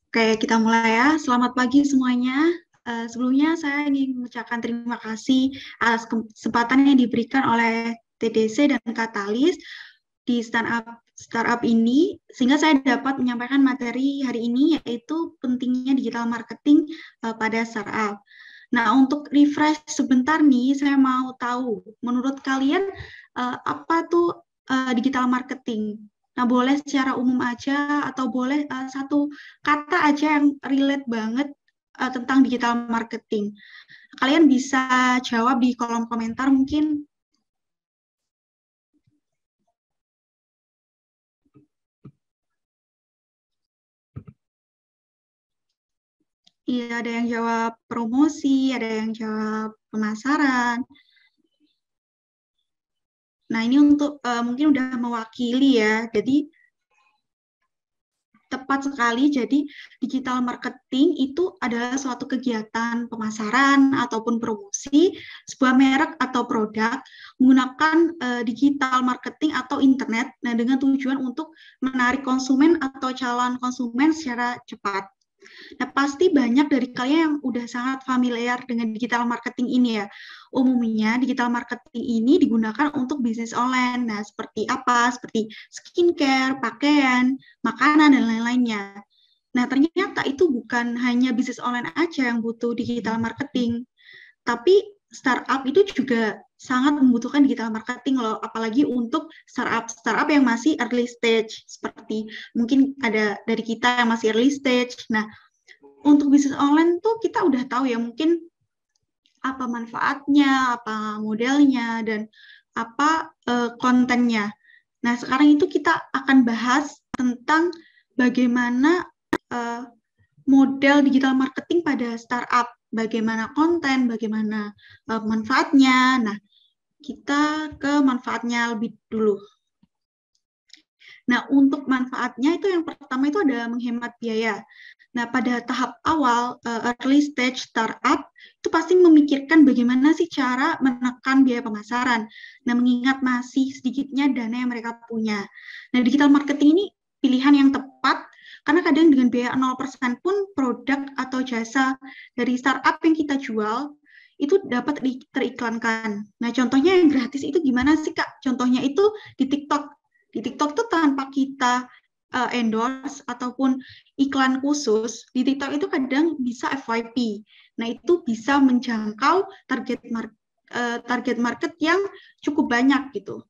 Oke, kita mulai ya. Selamat pagi semuanya. Sebelumnya saya ingin mengucapkan terima kasih atas kesempatan yang diberikan oleh TDC dan Katalis di startup ini, sehingga saya dapat menyampaikan materi hari ini, yaitu pentingnya digital marketing pada startup. Nah, untuk refresh sebentar nih, saya mau tahu, menurut kalian apa tuh digital marketing? Nah, boleh secara umum aja atau boleh satu kata aja yang relate banget tentang digital marketing. Kalian bisa jawab di kolom komentar mungkin. Iya, ada yang jawab promosi, ada yang jawab pemasaran. Nah, ini untuk mungkin udah mewakili ya. Jadi tepat sekali. Jadi digital marketing itu adalah suatu kegiatan pemasaran ataupun promosi sebuah merek atau produk menggunakan digital marketing atau internet. Nah, dengan tujuan untuk menarik konsumen atau calon konsumen secara cepat. Nah, pasti banyak dari kalian yang udah sangat familiar dengan digital marketing ini ya. Umumnya, digital marketing ini digunakan untuk bisnis online. Nah, seperti apa? Seperti skincare, pakaian, makanan, dan lain-lainnya. Nah, ternyata itu bukan hanya bisnis online aja yang butuh digital marketing, tapi startup itu juga sangat membutuhkan digital marketing loh, apalagi untuk startup yang masih early stage, seperti mungkin ada dari kita yang masih early stage. Nah, untuk bisnis online tuh kita udah tahu ya mungkin apa manfaatnya, apa modelnya, dan apa kontennya. Nah, sekarang itu kita akan bahas tentang bagaimana uh, model digital marketing pada startup, bagaimana konten, bagaimana manfaatnya. Nah, kita ke manfaatnya lebih dulu. Nah, untuk manfaatnya itu yang pertama itu ada menghemat biaya. Nah, pada tahap awal early stage startup itu pasti memikirkan bagaimana sih cara menekan biaya pemasaran. Nah, mengingat masih sedikitnya dana yang mereka punya. Nah, digital marketing ini pilihan yang tepat karena kadang dengan biaya 0% pun produk atau jasa dari startup yang kita jual itu dapat teriklankan. Nah, contohnya yang gratis itu gimana sih, Kak? Contohnya itu di TikTok. Di TikTok tuh tanpa kita endorse ataupun iklan khusus, di TikTok itu kadang bisa FYP. Nah, itu bisa menjangkau target market yang cukup banyak gitu.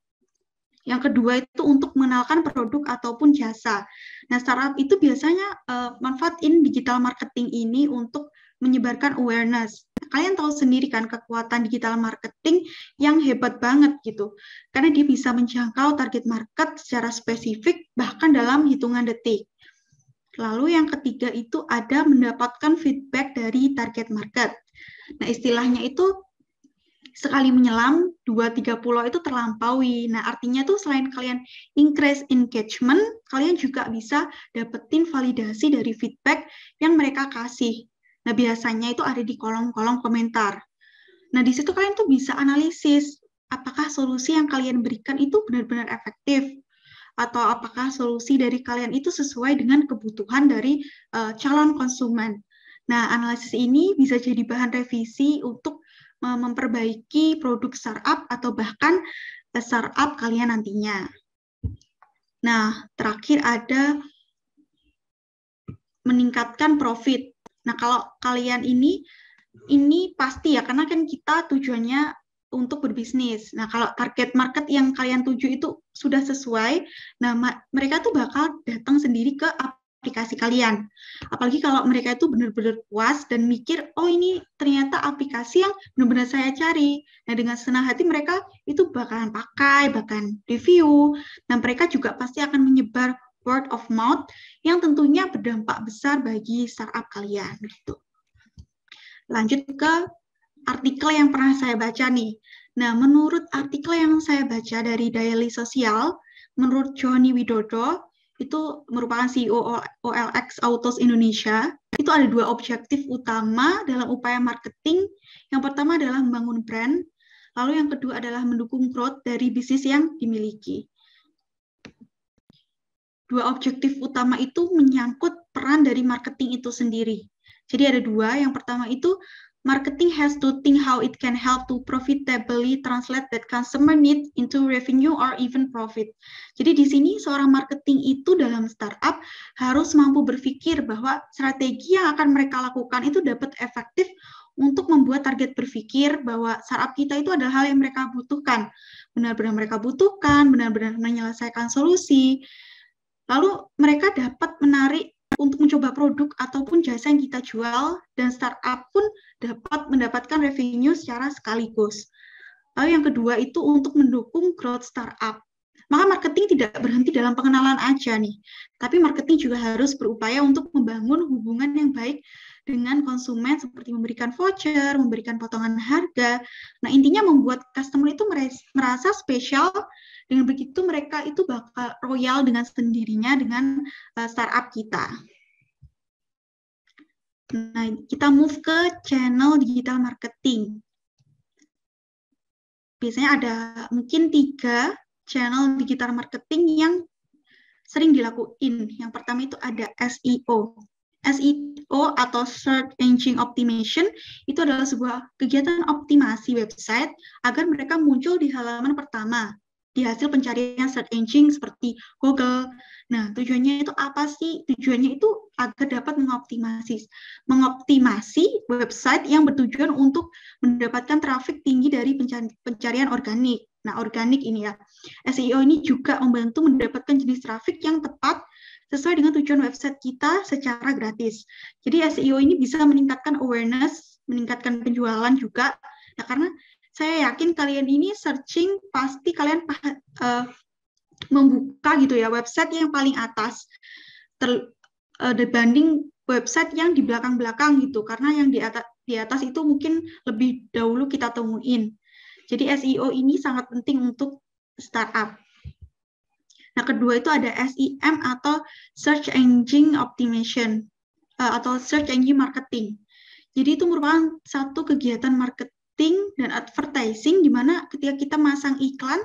Yang kedua itu untuk mengenalkan produk ataupun jasa. Nah, startup itu biasanya manfaatin digital marketing ini untuk menyebarkan awareness. Kalian tahu sendiri kan kekuatan digital marketing yang hebat banget gitu. Karena dia bisa menjangkau target market secara spesifik bahkan dalam hitungan detik. Lalu yang ketiga itu ada mendapatkan feedback dari target market. Nah, istilahnya itu sekali menyelam, 2-3 pulau itu terlampaui. Nah, artinya tuh selain kalian increase engagement, kalian juga bisa dapetin validasi dari feedback yang mereka kasih. Nah, biasanya itu ada di kolom-kolom komentar. Nah, di situ kalian tuh bisa analisis apakah solusi yang kalian berikan itu benar-benar efektif atau apakah solusi dari kalian itu sesuai dengan kebutuhan dari calon konsumen. Nah, analisis ini bisa jadi bahan revisi untuk memperbaiki produk startup atau bahkan startup kalian nantinya. Nah, terakhir ada meningkatkan profit. Nah, kalau kalian ini pasti ya, karena kan kita tujuannya untuk berbisnis. Nah, kalau target market yang kalian tuju itu sudah sesuai, nah mereka tuh bakal datang sendiri ke aplikasi kalian. Apalagi kalau mereka itu benar-benar puas dan mikir, oh ini ternyata aplikasi yang benar-benar saya cari. Nah, dengan senang hati mereka itu bakalan pakai, bakalan review. Nah, mereka juga pasti akan menyebar word of mouth yang tentunya berdampak besar bagi startup kalian gitu. Lanjut ke artikel yang pernah saya baca nih. Nah, menurut artikel yang saya baca dari Daily Sosial, menurut Joni Widodo, itu merupakan CEO OLX Autos Indonesia, itu ada dua objektif utama dalam upaya marketing. Yang pertama adalah membangun brand, lalu yang kedua adalah mendukung growth dari bisnis yang dimiliki. Dua objektif utama itu menyangkut peran peran dari marketing itu sendiri. Jadi ada dua. Yang pertama itu marketing has to think how it can help to profitably translate that customer need into revenue or even profit. Jadi di sini seorang marketing itu dalam startup harus mampu berpikir bahwa strategi yang akan mereka lakukan itu dapat efektif untuk membuat target berpikir bahwa startup kita itu adalah hal yang mereka butuhkan, benar-benar mereka butuhkan, benar-benar menyelesaikan solusi. Lalu mereka dapat menarik untuk mencoba produk ataupun jasa yang kita jual, dan startup pun dapat mendapatkan revenue secara sekaligus. Lalu yang kedua itu untuk mendukung growth startup. Maka marketing tidak berhenti dalam pengenalan aja nih, tapi marketing juga harus berupaya untuk membangun hubungan yang baik dengan konsumen seperti memberikan voucher, memberikan potongan harga. Nah, intinya membuat customer itu merasa spesial. Dengan begitu mereka itu bakal royal dengan sendirinya dengan startup kita. Nah, kita move ke channel digital marketing. Biasanya ada mungkin 3 channel digital marketing yang sering dilakuin. Yang pertama itu ada SEO. SEO atau Search Engine Optimization itu adalah sebuah kegiatan optimasi website agar mereka muncul di halaman pertama di hasil pencarian search engine seperti Google. Nah, tujuannya itu apa sih? Tujuannya itu agar dapat mengoptimasi website yang bertujuan untuk mendapatkan traffic tinggi dari pencarian organik. Nah, organik ini ya. SEO ini juga membantu mendapatkan jenis traffic yang tepat sesuai dengan tujuan website kita secara gratis. Jadi SEO ini bisa meningkatkan awareness, meningkatkan penjualan juga. Nah, karena saya yakin kalian ini searching, pasti kalian membuka gitu ya website yang paling atas dibanding website yang di belakang-belakang gitu. Karena yang di atas itu mungkin lebih dahulu kita temuin. Jadi SEO ini sangat penting untuk startup. Nah, kedua itu ada SEM atau Search Engine Optimization atau Search Engine Marketing. Jadi itu merupakan satu kegiatan marketing dan advertising di mana ketika kita masang iklan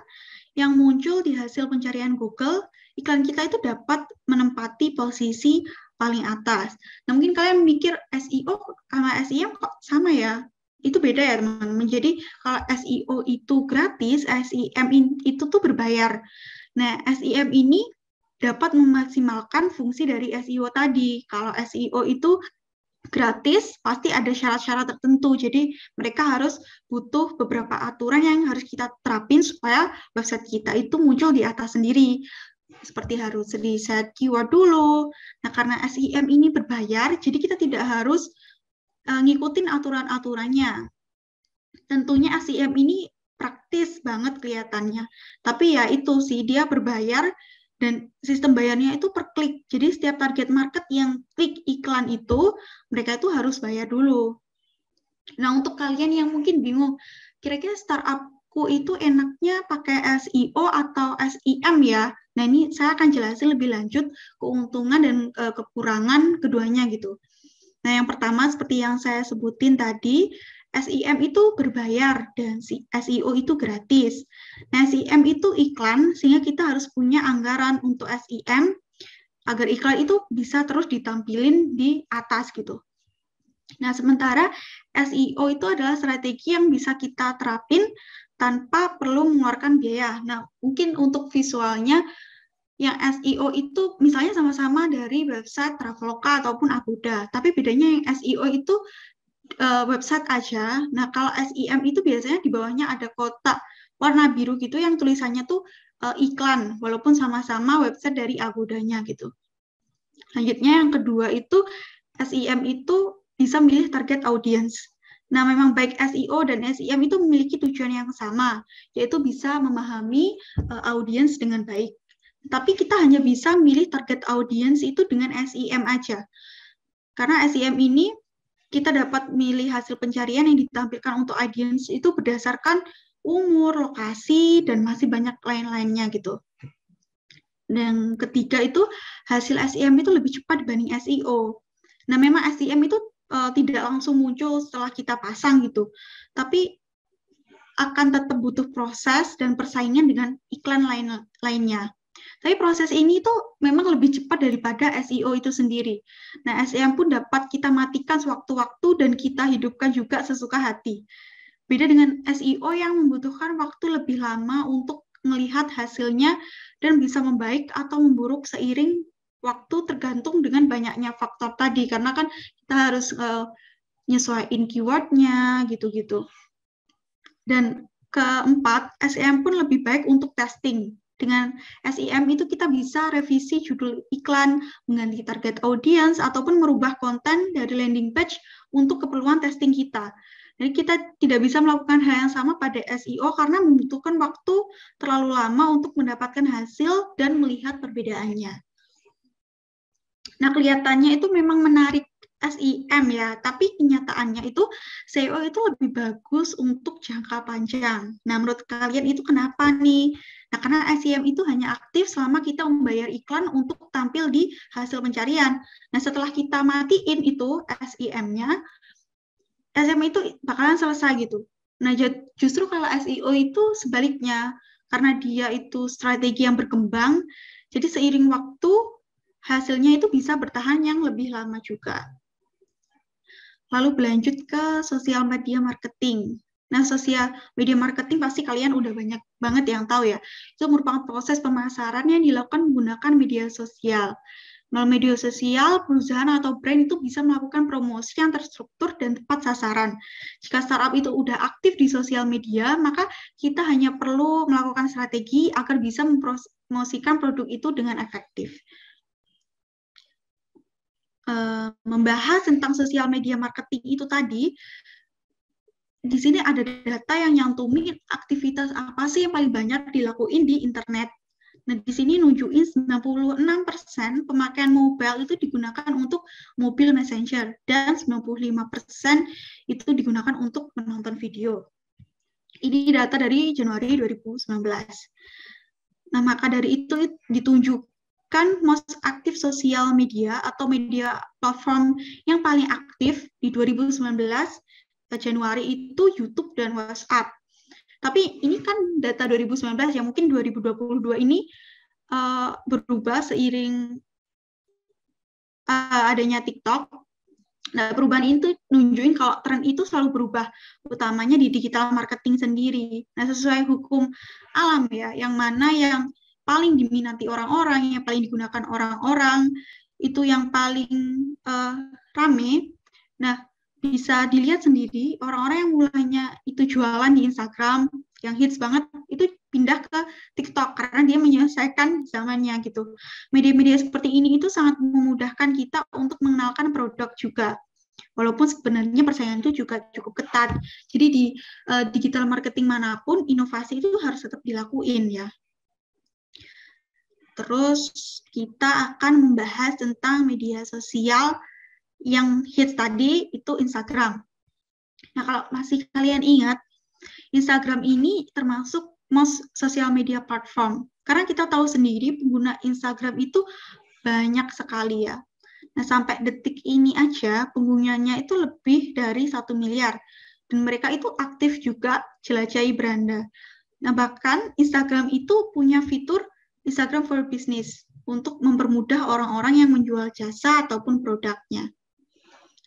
yang muncul di hasil pencarian Google, iklan kita itu dapat menempati posisi paling atas. Nah, mungkin kalian mikir SEO sama SEM kok sama ya? Itu beda ya, teman-teman. Jadi kalau SEO itu gratis, SEM itu tuh berbayar. Nah, SEM ini dapat memaksimalkan fungsi dari SEO tadi. Kalau SEO itu gratis, pasti ada syarat-syarat tertentu. Jadi, mereka harus butuh beberapa aturan yang harus kita terapin supaya website kita itu muncul di atas sendiri. Seperti harus riset keyword dulu. Nah, karena SEM ini berbayar, jadi kita tidak harus ngikutin aturan-aturannya. Tentunya SEM ini praktis banget kelihatannya. Tapi ya itu sih, dia berbayar dan sistem bayarnya itu per klik. Jadi setiap target market yang klik iklan itu, mereka itu harus bayar dulu. Nah, untuk kalian yang mungkin bingung, kira-kira startupku itu enaknya pakai SEO atau SEM ya? Nah, ini saya akan jelasin lebih lanjut keuntungan dan kekurangan keduanya gitu. Nah, yang pertama seperti yang saya sebutin tadi, SEM itu berbayar dan SEO itu gratis. Nah, SEM itu iklan, sehingga kita harus punya anggaran untuk SEM agar iklan itu bisa terus ditampilin di atas gitu. Nah, sementara SEO itu adalah strategi yang bisa kita terapin tanpa perlu mengeluarkan biaya. Nah, mungkin untuk visualnya, yang SEO itu misalnya sama-sama dari website Traveloka ataupun Agoda, tapi bedanya yang SEO itu website aja. Nah, kalau SEM itu biasanya di bawahnya ada kotak warna biru gitu yang tulisannya tuh iklan, walaupun sama-sama website dari Agodanya gitu. Selanjutnya yang kedua itu SEM itu bisa milih target audience. Nah, memang baik SEO dan SEM itu memiliki tujuan yang sama, yaitu bisa memahami audience dengan baik. Tapi kita hanya bisa milih target audience itu dengan SEM aja. Karena SEM ini kita dapat milih hasil pencarian yang ditampilkan untuk audience itu berdasarkan umur, lokasi, dan masih banyak lain-lainnya gitu. Dan ketiga itu hasil SEM itu lebih cepat dibanding SEO. Nah, memang SEM itu tidak langsung muncul setelah kita pasang gitu, tapi akan tetap butuh proses dan persaingan dengan iklan lainnya. Tapi proses ini tuh memang lebih cepat daripada SEO itu sendiri. Nah, SEM pun dapat kita matikan sewaktu-waktu dan kita hidupkan juga sesuka hati. Beda dengan SEO yang membutuhkan waktu lebih lama untuk melihat hasilnya dan bisa membaik atau memburuk seiring waktu tergantung dengan banyaknya faktor tadi. Karena kan kita harus nyesuaiin keywordnya gitu-gitu. Dan keempat, SEM pun lebih baik untuk testing. Dengan SEM itu kita bisa revisi judul iklan, mengganti target audience, ataupun merubah konten dari landing page untuk keperluan testing kita. Jadi kita tidak bisa melakukan hal yang sama pada SEO karena membutuhkan waktu terlalu lama untuk mendapatkan hasil dan melihat perbedaannya. Nah, kelihatannya itu memang menarik SEM ya, tapi kenyataannya itu SEO itu lebih bagus untuk jangka panjang. Nah, menurut kalian itu kenapa nih? Nah, karena SEM itu hanya aktif selama kita membayar iklan untuk tampil di hasil pencarian. Nah, setelah kita matiin itu SEM-nya, SEM itu bakalan selesai gitu. Nah, justru kalau SEO itu sebaliknya, karena dia itu strategi yang berkembang, jadi seiring waktu hasilnya itu bisa bertahan yang lebih lama juga. Lalu berlanjut ke sosial media marketing. Nah, sosial media marketing pasti kalian udah banyak banget yang tahu ya. Itu merupakan proses pemasaran yang dilakukan menggunakan media sosial. Melalui media sosial, perusahaan atau brand itu bisa melakukan promosi yang terstruktur dan tepat sasaran. Jika startup itu udah aktif di sosial media, maka kita hanya perlu melakukan strategi agar bisa mempromosikan produk itu dengan efektif. Membahas tentang sosial media marketing itu tadi, di sini ada data yang nyantumin aktivitas apa sih yang paling banyak dilakuin di internet. Nah, di sini nunjukin 96% pemakaian mobile itu digunakan untuk mobil messenger dan 95% itu digunakan untuk menonton video. Ini data dari Januari 2019. Nah, maka dari itu ditunjukkan most aktif sosial media atau media platform yang paling aktif di 2019 Januari itu YouTube dan WhatsApp. Tapi ini kan data 2019 yang mungkin 2022 ini berubah seiring adanya TikTok. Nah, perubahan itu nunjukin kalau tren itu selalu berubah, utamanya di digital marketing sendiri. Nah, sesuai hukum alam ya, yang mana yang paling diminati orang-orang, yang paling digunakan orang-orang, itu yang paling rame. Nah, bisa dilihat sendiri, orang-orang yang mulanya itu jualan di Instagram, yang hits banget, itu pindah ke TikTok, karena dia menyelesaikan zamannya gitu. Media-media seperti ini itu sangat memudahkan kita untuk mengenalkan produk juga. Walaupun sebenarnya persaingan itu juga cukup ketat. Jadi di digital marketing manapun, inovasi itu harus tetap dilakuin ya. Terus kita akan membahas tentang media sosial yang hits tadi itu Instagram. Nah, kalau masih kalian ingat, Instagram ini termasuk most social media platform. Karena kita tahu sendiri pengguna Instagram itu banyak sekali ya. Nah, sampai detik ini aja penggunanya itu lebih dari 1 miliar. Dan mereka itu aktif juga jelajahi beranda. Nah, bahkan Instagram itu punya fitur Instagram for Business untuk mempermudah orang-orang yang menjual jasa ataupun produknya.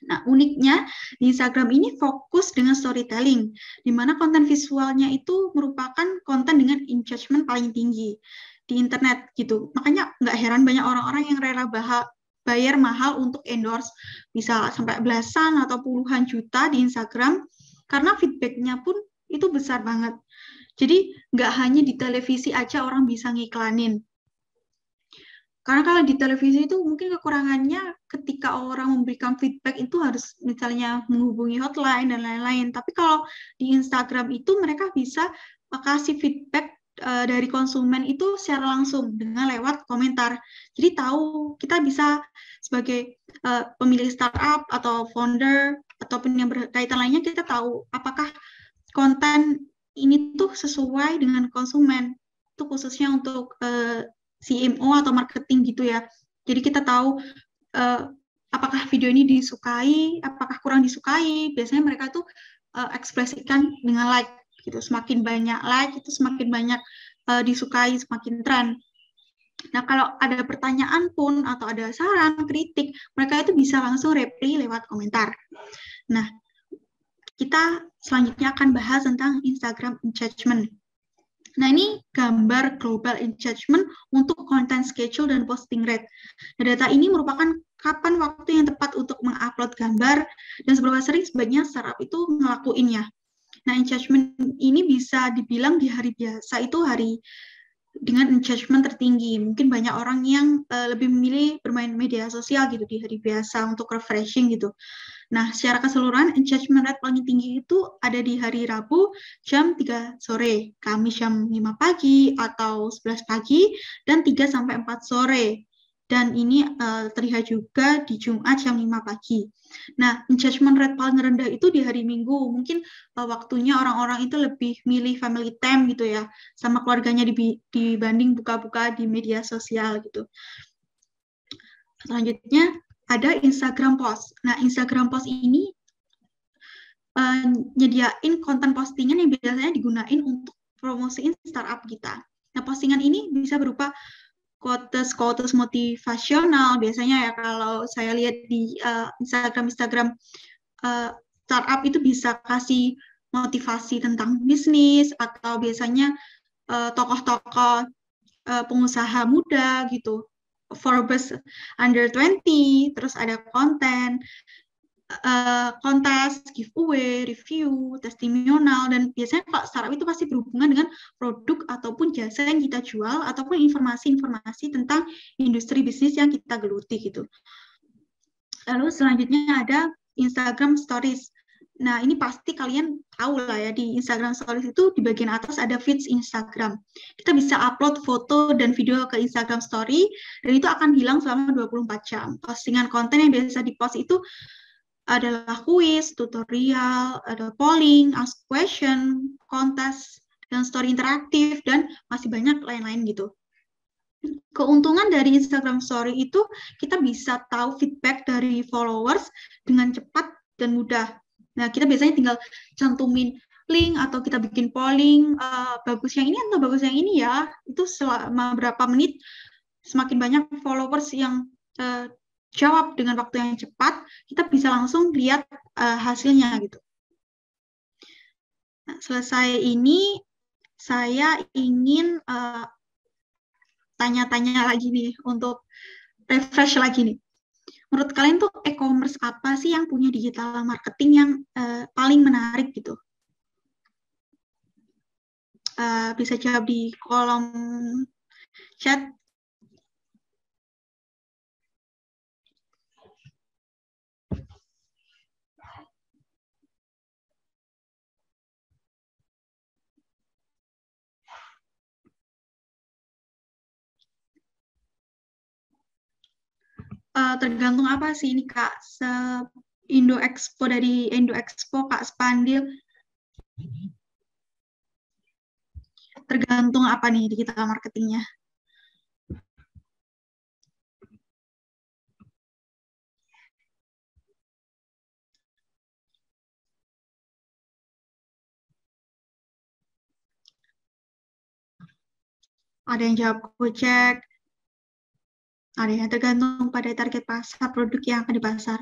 Nah, uniknya di Instagram ini fokus dengan storytelling, di mana konten visualnya itu merupakan konten dengan engagement paling tinggi di internet gitu. Makanya nggak heran banyak orang-orang yang rela bayar mahal untuk endorse, bisa sampai belasan atau puluhan juta di Instagram, karena feedback-nya pun itu besar banget. Jadi nggak hanya di televisi aja orang bisa ngiklanin. Karena kalau di televisi itu mungkin kekurangannya ketika orang memberikan feedback itu harus misalnya menghubungi hotline dan lain-lain. Tapi kalau di Instagram itu mereka bisa kasih feedback dari konsumen itu secara langsung dengan lewat komentar. Jadi tahu kita bisa sebagai pemilik startup atau founder ataupun yang berkaitan lainnya, kita tahu apakah konten ini tuh sesuai dengan konsumen. Itu khususnya untuk CMO atau marketing gitu ya. Jadi kita tahu apakah video ini disukai, apakah kurang disukai. Biasanya mereka tuh ekspresikan dengan like gitu. Semakin banyak like itu semakin banyak disukai, semakin tren. Nah, kalau ada pertanyaan pun atau ada saran, kritik, mereka itu bisa langsung reply lewat komentar. Nah, kita selanjutnya akan bahas tentang Instagram engagement. Nah, ini gambar global engagement untuk content schedule dan posting rate. Nah, data ini merupakan kapan waktu yang tepat untuk mengupload gambar dan seberapa sering sebaiknya startup itu ngelakuinnya. Nah, engagement ini bisa dibilang di hari biasa itu hari dengan engagement tertinggi. Mungkin banyak orang yang lebih memilih bermain media sosial gitu di hari biasa untuk refreshing gitu. Nah, secara keseluruhan engagement rate paling tinggi itu ada di hari Rabu jam 3 sore, Kamis jam 5 pagi atau 11 pagi, dan 3 sampai 4 sore. Dan ini terlihat juga di Jumat jam 5 pagi. Nah, engagement rate paling rendah itu di hari Minggu. Mungkin waktunya orang-orang itu lebih milih family time gitu ya, sama keluarganya dibanding buka-buka di media sosial gitu. Selanjutnya ada Instagram Post. Nah, Instagram Post ini nyediain konten postingan yang biasanya digunain untuk promosiin startup kita. Nah, postingan ini bisa berupa quotes motivasional. Biasanya ya kalau saya lihat di Instagram startup itu bisa kasih motivasi tentang bisnis atau biasanya tokoh-tokoh pengusaha muda gitu. Forbes under 20, terus ada konten kontes, giveaway, review, testimonial, dan biasanya kalau startup itu pasti berhubungan dengan produk ataupun jasa yang kita jual, ataupun informasi-informasi tentang industri bisnis yang kita geluti gitu. Lalu selanjutnya ada Instagram Stories. Nah, ini pasti kalian tahu lah ya, di Instagram Stories itu di bagian atas ada feeds Instagram. Kita bisa upload foto dan video ke Instagram Story, dan itu akan hilang selama 24 jam. Postingan konten yang biasa di-post itu adalah kuis, tutorial, ada polling, ask question, kontes, dan story interaktif, dan masih banyak lain-lain gitu. Keuntungan dari Instagram Story itu kita bisa tahu feedback dari followers dengan cepat dan mudah. Nah, kita biasanya tinggal cantumin link atau kita bikin polling, bagus yang ini atau bagus yang ini ya, itu selama berapa menit, semakin banyak followers yang jawab dengan waktu yang cepat, kita bisa langsung lihat hasilnya gitu. Nah, selesai ini, saya ingin tanya-tanya lagi nih, untuk refresh lagi nih. Menurut kalian tuh e-commerce apa sih yang punya digital marketing yang paling menarik gitu? Bisa jawab di kolom chat. Tergantung apa sih ini Kak? Indo Expo, dari Indo Expo Kak Spandil. Tergantung apa nih digital marketingnya? Ada yang jawab Gojek, ada yang tergantung pada target pasar produk yang akan dipasar.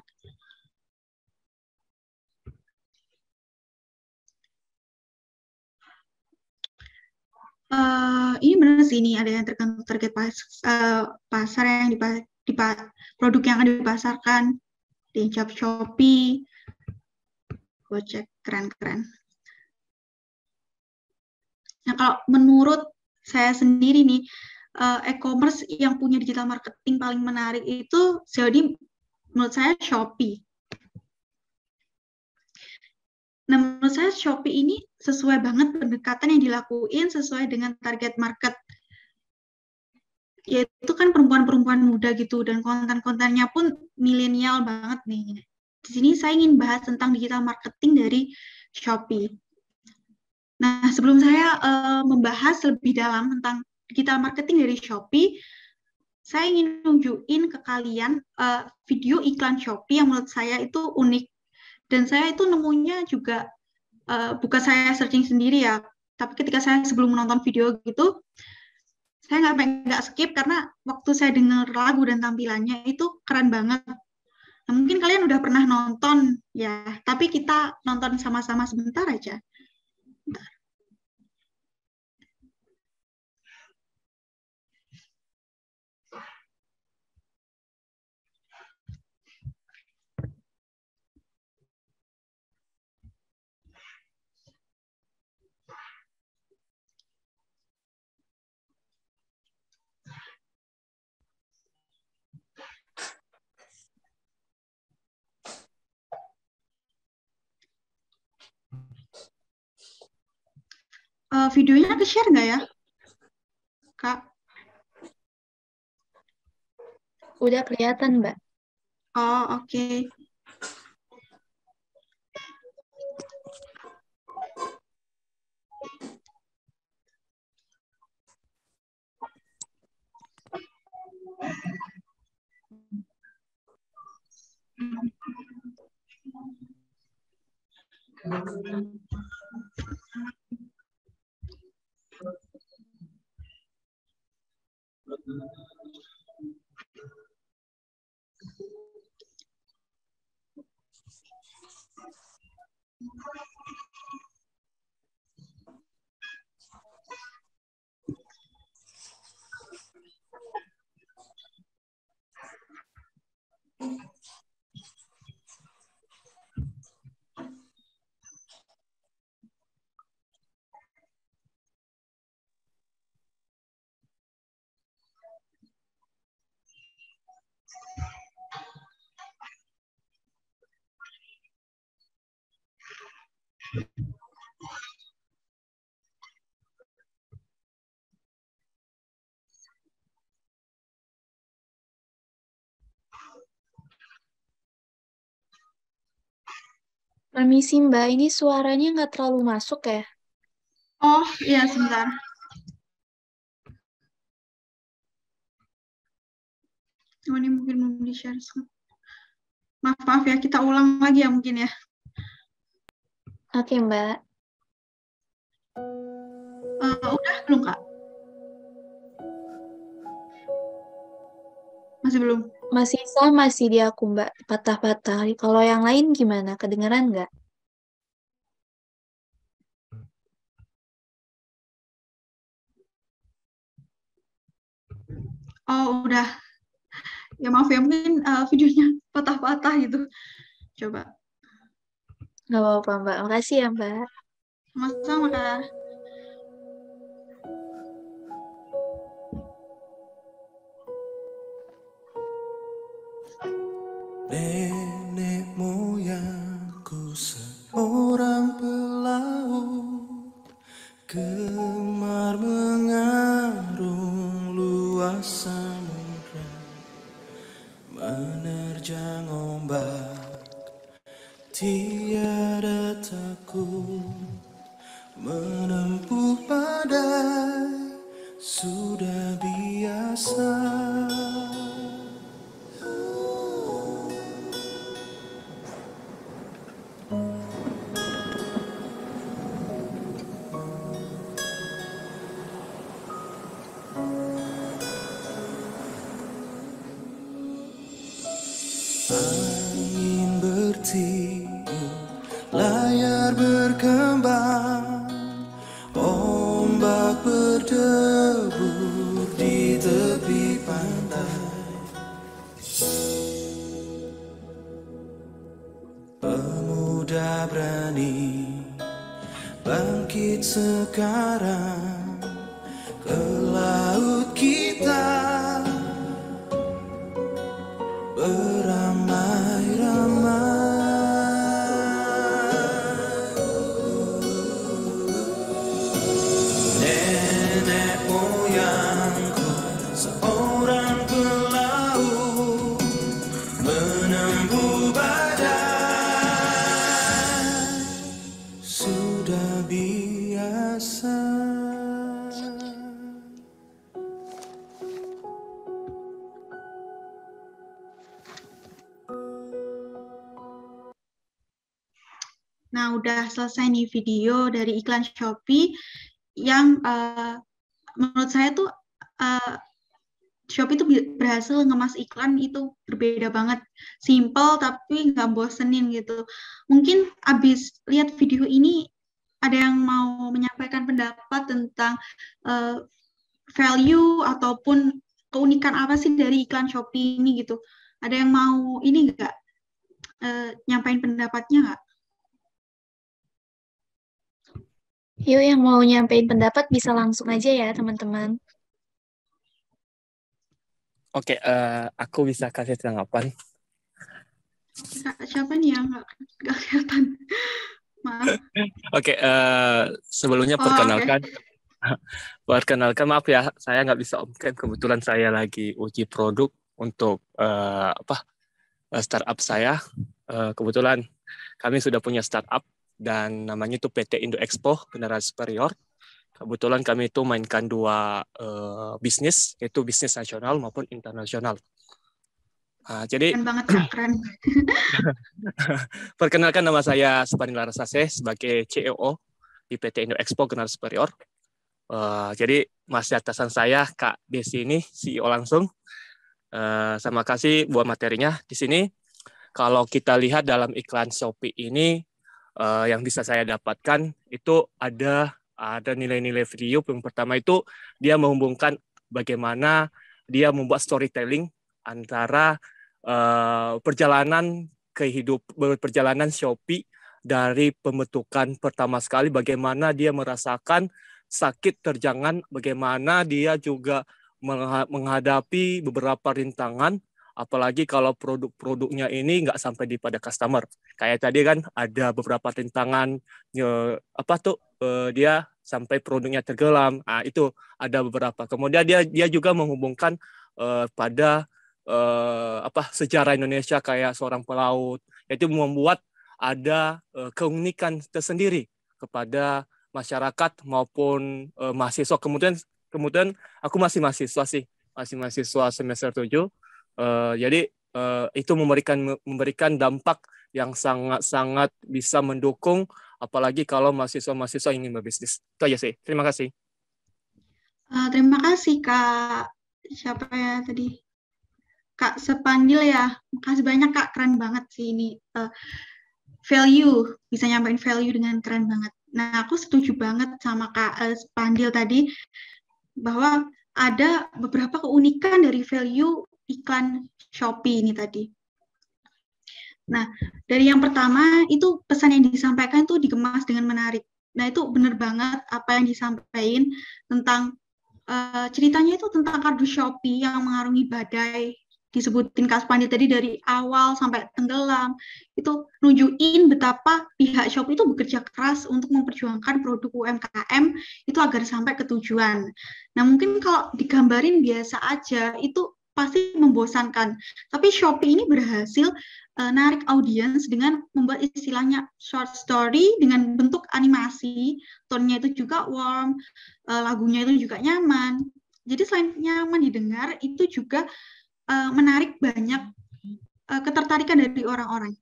Ini benar sih, ini ada yang tergantung target pasar yang produk yang akan dipasarkan. Di Shopee, Gojek, keren-keren. Nah, kalau menurut saya sendiri nih, e-commerce yang punya digital marketing paling menarik itu jadi menurut saya Shopee. Nah, menurut saya Shopee ini sesuai banget pendekatan yang dilakuin sesuai dengan target market. Yaitu kan perempuan-perempuan muda gitu, dan konten-kontennya pun milenial banget nih. Di sini saya ingin bahas tentang digital marketing dari Shopee. Nah, sebelum saya membahas lebih dalam tentang digital marketing dari Shopee, saya ingin nunjukin ke kalian video iklan Shopee yang menurut saya itu unik. Dan saya itu nemunya juga, bukan saya searching sendiri ya, tapi ketika saya sebelum menonton video gitu, Saya nggak skip karena waktu saya dengar lagu dan tampilannya itu keren banget. Nah, mungkin kalian udah pernah nonton ya, tapi kita nonton sama-sama sebentar aja. Videonya ke-share nggak ya, Kak? Udah kelihatan, Mbak. Oh, oke. Permisi, Mbak. Ini suaranya nggak terlalu masuk ya? Oh, iya sebentar. Oh, ini mungkin mau di-share. Maaf ya, kita ulang lagi ya mungkin ya. Oke, Mbak. Udah belum, Kak? Masih belum? Masih sama sih di aku, Mbak. Patah-patah. Kalau yang lain gimana? Kedengeran nggak? Oh, udah. Ya maaf ya, mungkin videonya patah-patah gitu. Coba. Nggak apa-apa, Mbak. Makasih ya, Mbak. Sama-sama, Kak. Nenek moyangku seorang pelaut, gemar mengarung luas samudra, menerjang ombak, tiada takut, menempuh badai, sudah biasa. Angin bertiup, layar berkembang, ombak berdebur di tepi pantai. Pemuda berani bangkit sekarang, ke laut kita beramai-ramai. Nenek moyangku seorang pelaut, menempuh badai, sudah biasa. Nah, udah selesai nih video dari iklan Shopee yang menurut saya tuh Shopee itu berhasil ngemas iklan itu berbeda banget, simple tapi nggak bosenin gitu. Mungkin abis lihat video ini ada yang mau menyampaikan pendapat tentang value ataupun keunikan apa sih dari iklan Shopee ini gitu. Ada yang mau ini nggak nyampain pendapatnya nggak? Yuk, yang mau nyampein pendapat bisa langsung aja ya, teman-teman. Oke, aku bisa kasih tanggapan. Siapa nih yang nggak kelihatan? Maaf. Oke, sebelumnya perkenalkan. Perkenalkan, maaf ya, saya nggak bisa on-cam. Kebetulan saya lagi uji produk untuk startup saya. Kebetulan kami sudah punya startup dan namanya itu PT Indo Expo Generasi Superior. Kebetulan kami itu mainkan dua bisnis, yaitu bisnis nasional maupun internasional. Jadi keren banget, Kak, keren. Perkenalkan, nama saya Supandi Larasase sebagai CEO di PT Indo Expo Generasi Superior. Jadi masih atasan saya Kak Desi ini CEO langsung. Terima kasih buat materinya di sini. Kalau kita lihat dalam iklan Shopee ini yang bisa saya dapatkan itu ada nilai-nilai video. Yang pertama itu dia menghubungkan bagaimana dia membuat storytelling antara perjalanan Shopee dari pembentukan pertama sekali, bagaimana dia merasakan sakit terjangan, bagaimana dia juga menghadapi beberapa rintangan, apalagi kalau produk-produknya ini nggak sampai pada customer. Kayak tadi kan ada beberapa rintangan, dia sampai produknya tenggelam. Itu ada beberapa. Kemudian dia juga menghubungkan pada sejarah Indonesia kayak seorang pelaut. Itu membuat ada keunikan tersendiri kepada masyarakat maupun mahasiswa. Kemudian aku masih mahasiswa semester 7. Jadi itu memberikan dampak yang sangat bisa mendukung, apalagi kalau mahasiswa ingin berbisnis. Itu aja sih. Terima kasih. Terima kasih, Kak. Siapa ya tadi? Kak Sepandil ya. Makasih banyak, Kak. Keren banget sih ini. Value, bisa nyampein value dengan keren banget. Nah, aku setuju banget sama Kak Sepandil tadi bahwa ada beberapa keunikan dari value iklan Shopee ini tadi. Nah, dari yang pertama itu pesan yang disampaikan itu dikemas dengan menarik. Nah, itu benar banget apa yang disampaikan tentang ceritanya itu tentang kardus Shopee yang mengarungi badai. Disebutin Kak Spandi tadi dari awal sampai tenggelam, itu nunjukin betapa pihak Shopee itu bekerja keras untuk memperjuangkan produk UMKM itu agar sampai ke tujuan. Nah, mungkin kalau digambarin biasa aja, itu pasti membosankan. Tapi Shopee ini berhasil narik audiens dengan membuat istilahnya short story dengan bentuk animasi, tone-nya itu juga warm, lagunya itu juga nyaman. Jadi selain nyaman didengar, itu juga menarik banyak ketertarikan dari orang-orang.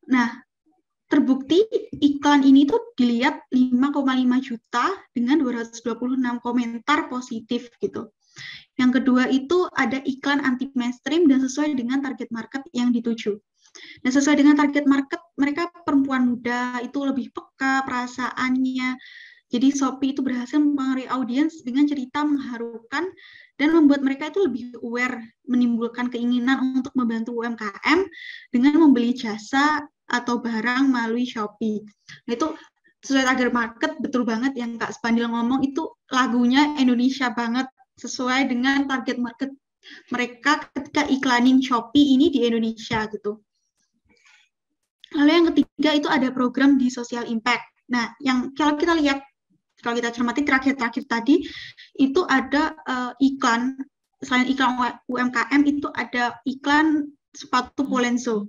Nah, terbukti iklan ini tuh dilihat 5,5 juta dengan 226 komentar positif gitu. Yang kedua itu ada iklan anti mainstream dan sesuai dengan target market yang dituju. Dan sesuai dengan target market, mereka perempuan muda itu lebih peka perasaannya. Jadi Shopee itu berhasil mempengaruhi audiens dengan cerita mengharukan dan membuat mereka itu lebih aware, menimbulkan keinginan untuk membantu UMKM dengan membeli jasa atau barang melalui Shopee. Nah, itu sesuai target market, betul banget yang Kak Spandil ngomong, itu lagunya Indonesia banget, sesuai dengan target market mereka ketika iklanin Shopee ini di Indonesia gitu. Lalu yang ketiga itu ada program di social impact. Nah, yang kalau kita lihat, kalau kita cermati terakhir tadi, itu ada iklan, selain iklan UMKM, itu ada iklan sepatu Polenzo.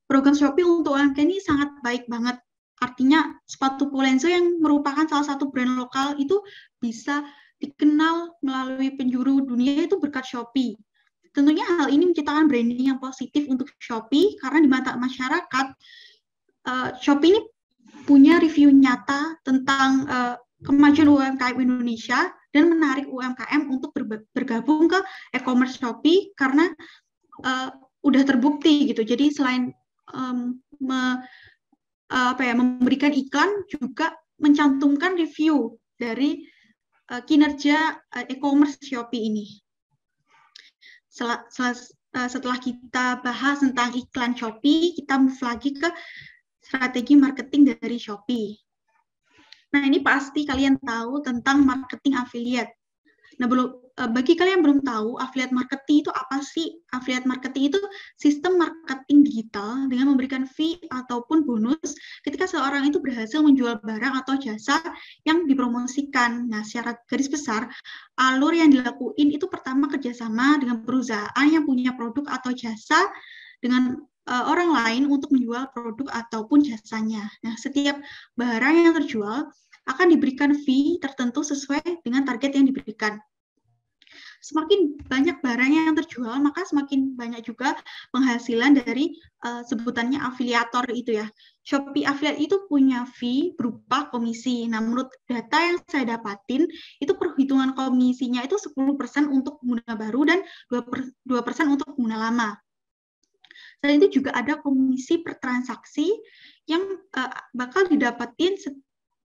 Program Shopee untuk UMKM ini sangat baik banget. Artinya sepatu Polenzo yang merupakan salah satu brand lokal itu bisa dikenal melalui penjuru dunia itu berkat Shopee. Tentunya hal ini menciptakan branding yang positif untuk Shopee, karena di mata masyarakat, Shopee ini punya review nyata tentang kemajuan UMKM Indonesia dan menarik UMKM untuk bergabung ke e-commerce Shopee karena udah terbukti gitu. Jadi selain memberikan iklan, juga mencantumkan review dari kinerja e-commerce Shopee ini. Setelah kita bahas tentang iklan Shopee, kita move lagi ke strategi marketing dari Shopee. Nah, ini pasti kalian tahu tentang marketing affiliate. Nah, bagi kalian yang belum tahu, affiliate marketing itu apa sih? Affiliate marketing itu sistem marketing digital dengan memberikan fee ataupun bonus ketika seorang itu berhasil menjual barang atau jasa yang dipromosikan. Nah, secara garis besar, alur yang dilakuin itu pertama kerjasama dengan perusahaan yang punya produk atau jasa dengan orang lain untuk menjual produk ataupun jasanya. Nah, setiap barang yang terjual akan diberikan fee tertentu sesuai dengan target yang diberikan. Semakin banyak barang yang terjual, maka semakin banyak juga penghasilan dari sebutannya afiliator itu ya. Shopee Affiliate itu punya fee berupa komisi. Nah, menurut data yang saya dapatin, itu perhitungan komisinya itu 10% untuk pengguna baru dan 2% untuk pengguna lama. Selain itu juga ada komisi per transaksi yang bakal didapatin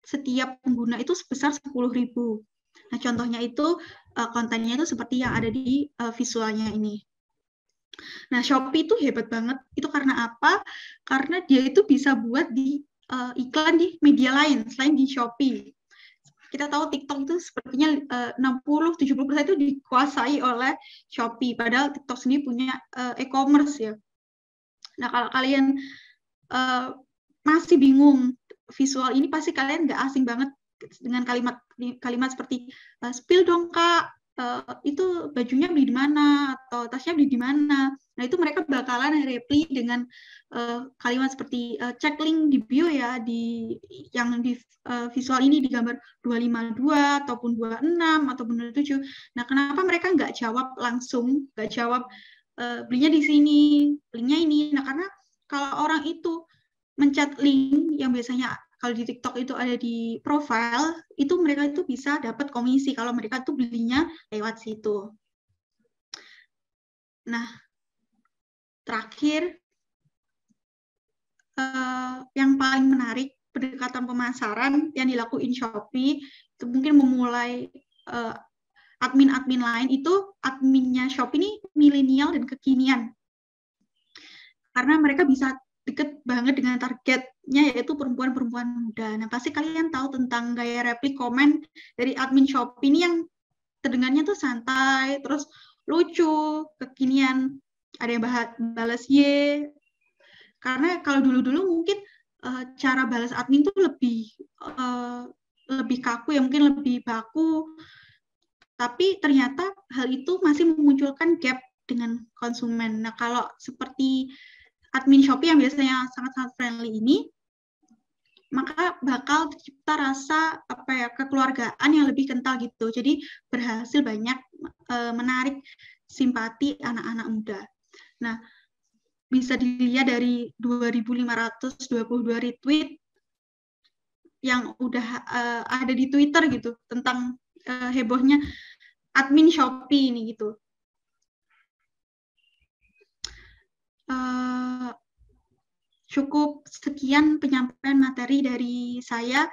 setiap pengguna itu sebesar 10.000. Nah, contohnya itu kontennya itu seperti yang ada di visualnya ini. Nah, Shopee itu hebat banget. Itu karena apa? Karena dia itu bisa buat di iklan di media lain selain di Shopee. Kita tahu TikTok itu sepertinya 60-70% itu dikuasai oleh Shopee, padahal TikTok sendiri punya e-commerce ya. Nah, kalau kalian masih bingung visual ini, pasti kalian nggak asing banget dengan kalimat seperti spill dong Kak, itu bajunya beli di mana atau tasnya beli di mana. Nah, itu mereka bakalan reply dengan kalimat seperti cek link di bio ya, yang di visual ini di gambar 252 ataupun 26 ataupun 27. Nah, kenapa mereka nggak jawab langsung, nggak jawab belinya di sini, linknya ini. Nah, karena kalau orang itu mencet link yang biasanya kalau di TikTok itu ada di profile, itu mereka itu bisa dapat komisi kalau mereka tuh belinya lewat situ. Nah, terakhir, yang paling menarik, pendekatan pemasaran yang dilakuin Shopee, itu mungkin memulai admin-admin lain, itu adminnya Shopee ini milenial dan kekinian. Karena mereka bisa deket banget dengan targetnya, yaitu perempuan-perempuan muda. Nah, pasti kalian tahu tentang gaya reply komen dari admin Shopee ini yang terdengarnya tuh santai, terus lucu, kekinian, ada yang balas Y. Karena kalau dulu-dulu mungkin cara balas admin tuh lebih kaku ya, mungkin lebih baku. Tapi ternyata hal itu masih memunculkan gap dengan konsumen. Nah, kalau seperti admin Shopee yang biasanya sangat-sangat friendly ini, maka bakal tercipta rasa kekeluargaan yang lebih kental gitu. Jadi berhasil banyak menarik simpati anak-anak muda. Nah, bisa dilihat dari 2.522 retweet yang udah ada di Twitter gitu tentang hebohnya admin Shopee ini gitu. Cukup sekian penyampaian materi dari saya.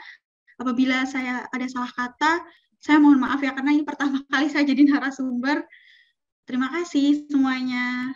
Apabila saya ada salah kata, saya mohon maaf ya, karena ini pertama kali saya jadi narasumber. Terima kasih semuanya.